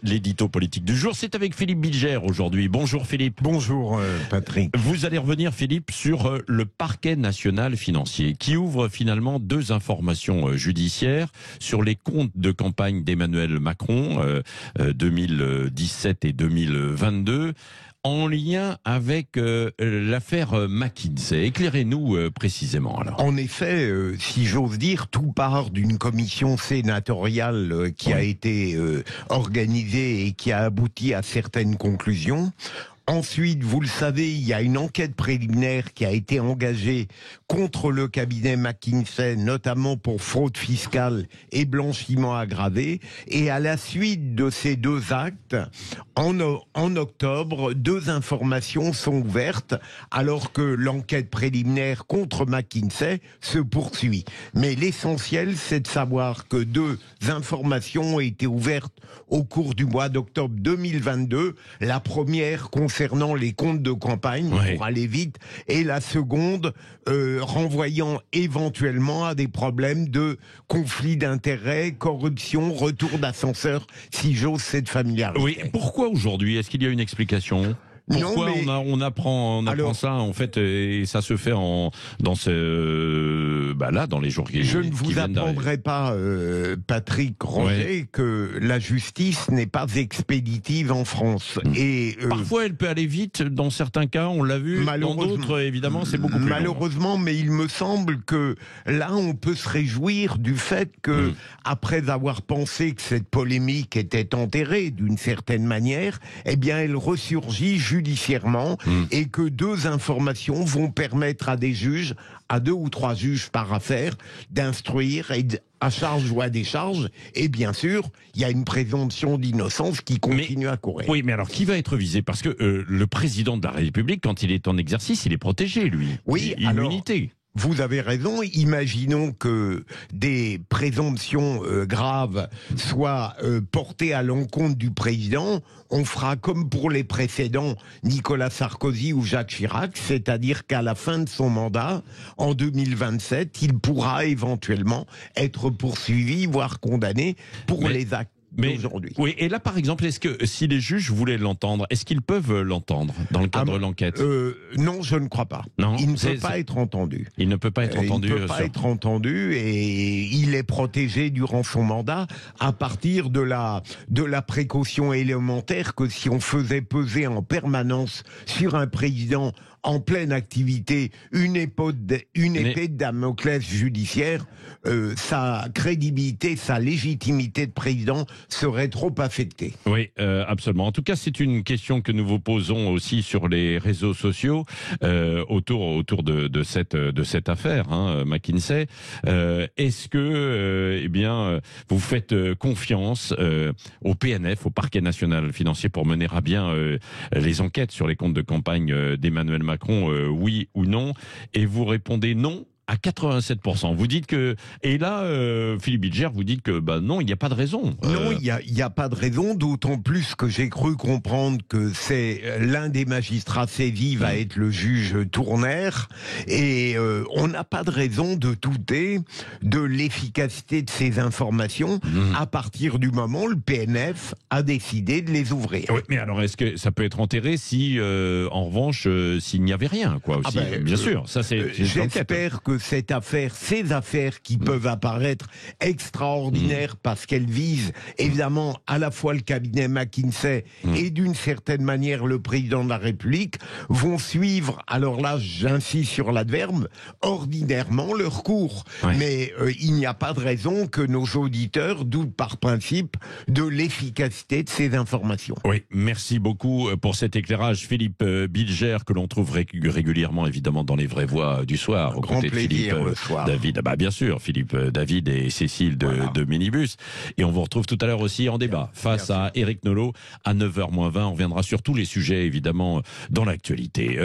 l'édito politique du jour. C'est avec Philippe Bilger aujourd'hui. Bonjour Philippe. Bonjour Patrick. Vous allez revenir Philippe sur le parquet national financier qui ouvre finalement deux informations judiciaires sur les comptes de campagne d'Emmanuel Macron 2017 et 2022. En lien avec l'affaire McKinsey. Éclairez-nous précisément alors. En effet, si j'ose dire, tout part d'une commission sénatoriale qui a été organisée et qui a abouti à certaines conclusions. Ensuite, vous le savez, il y a une enquête préliminaire qui a été engagée contre le cabinet McKinsey, notamment pour fraude fiscale et blanchiment aggravé. Et à la suite de ces deux actes, en octobre, deux informations sont ouvertes, alors que l'enquête préliminaire contre McKinsey se poursuit. Mais l'essentiel, c'est de savoir que deux informations ont été ouvertes au cours du mois d'octobre 2022. La première concernant les comptes de campagne, pour aller vite, et la seconde renvoyant éventuellement à des problèmes de conflit d'intérêts, corruption, retour d'ascenseur, si j'ose cette familiarité. Oui, pourquoi aujourd'hui? Est-ce qu'il y a une explication? Pourquoi non, mais... on apprend ça en fait et ça se fait dans les jours qui Je ne qui vous viennent apprendrai pas, Patrick Roger, que la justice n'est pas expéditive en France. Et parfois, elle peut aller vite. Dans certains cas, on l'a vu. Dans d'autres, évidemment, c'est beaucoup plus malheureusement, mais il me semble que là, on peut se réjouir du fait que, après avoir pensé que cette polémique était enterrée d'une certaine manière, eh bien, elle ressurgit judiciairement et que deux informations vont permettre à des juges, à 2 ou 3 juges par affaire, d'instruire et à charge ou à décharge. Et bien sûr, il y a une présomption d'innocence qui continue à courir. Oui, mais alors qui va être visé? Parce que le président de la République, quand il est en exercice, il est protégé, lui. Oui, immunité. Vous avez raison. Imaginons que des présomptions graves soient portées à l'encontre du président. On fera comme pour les précédents, Nicolas Sarkozy ou Jacques Chirac, c'est-à-dire qu'à la fin de son mandat, en 2027, il pourra éventuellement être poursuivi, voire condamné pour les actes. Oui, et là, par exemple, est-ce que si les juges voulaient l'entendre, est-ce qu'ils peuvent l'entendre dans le cadre de l'enquête? Non, je ne crois pas. Non, il ne peut pas être entendu. Il ne peut pas être entendu. Il ne peut pas être entendu et il est protégé durant son mandat à partir de la précaution élémentaire que si on faisait peser en permanence sur un président en pleine activité une épée de Damoclès judiciaire, sa crédibilité, sa légitimité de président serait trop affectée. Oui, absolument. En tout cas, c'est une question que nous vous posons aussi sur les réseaux sociaux autour de cette affaire, McKinsey. Est-ce que, vous faites confiance au PNF, au Parquet national financier, pour mener à bien les enquêtes sur les comptes de campagne d'Emmanuel Macron, oui ou non? Et vous répondez non à 87%. Vous dites que... Et là, Philippe Bilger, vous dites que non, il n'y a pas de raison. Non, il n'y a pas de raison, d'autant plus que j'ai cru comprendre que c'est l'un des magistrats saisis va être le juge Tournaire, et on n'a pas de raison de douter de l'efficacité de ces informations à partir du moment où le PNF a décidé de les ouvrir. Oui, mais alors, est-ce que ça peut être enterré si, en revanche, s'il n'y avait rien, quoi, aussi, bien sûr, ça c'est j'espère que ces affaires qui peuvent apparaître extraordinaires parce qu'elles visent évidemment à la fois le cabinet McKinsey et d'une certaine manière le président de la République, vont suivre, alors là j'insiste sur l'adverbe, ordinairement leur cours. Mais il n'y a pas de raison que nos auditeurs doutent par principe de l'efficacité de ces informations. Oui, merci beaucoup pour cet éclairage, Philippe Bilger, que l'on trouve régulièrement évidemment dans les vraies voix du soir. Au côté de Philippe David, bien sûr, Philippe David et Cécile de Minibus. Et on vous retrouve tout à l'heure aussi en débat face à Éric Nolot à 9h moins 20. On reviendra sur tous les sujets évidemment dans l'actualité.